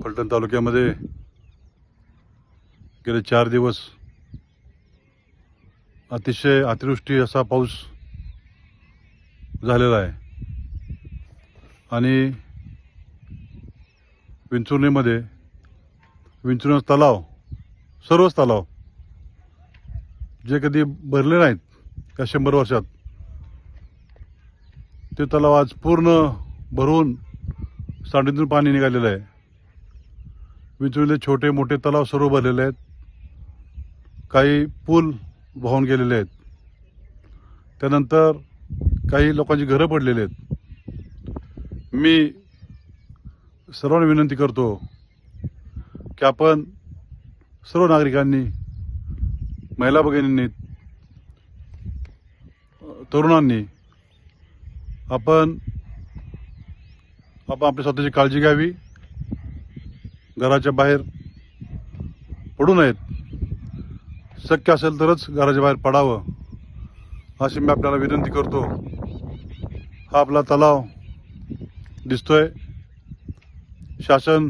फलटण तालुक्यामध्ये गेले 4 दिवस अतिशय अतिवृष्टी असा पाऊस झालेला आहे आणि विंचुर्णीमध्ये विंचुर्णी तलाव, सर्वच तलाव जे कधी भरले नाहीत त्या 100 वर्षात, ते तलाव आज पूर्ण भरून सांडीतून पाणी निघालेलं आहे. विंचुर्णीतले छोटे मोठे तलाव सर्व भरलेले आहेत. काही पूल वाहून गेलेले आहेत. त्यानंतर काही लोकांची घरं पडलेली आहेत. मी सर्वांना विनंती करतो की आपण सर्व नागरिकांनी, महिला भगिनींनी, तरुणांनी आपण आपली स्वतःची काळजी घ्यावी. घराच्या बाहेर पडू नयेत. शक्य असेल तरच घराच्या बाहेर पडावं अशी मी आपल्याला विनंती करतो. हा आपला तलाव दिसतोय. शासन,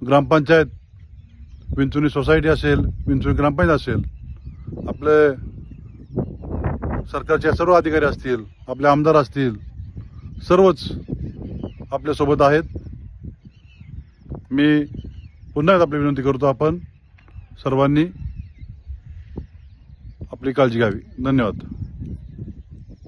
ग्रामपंचायत, विंचुर्णी सोसायटी असेल, विंचुर्णी ग्रामपंचायत असेल, आपले सरकारचे सर्व अधिकारी असतील, आपले आमदार असतील, सर्वच आपल्यासोबत आहेत. मी पुन्हा एकदा आपली विनंती करतो, आपण सर्वांनी आपली काळजी घ्यावी. धन्यवाद.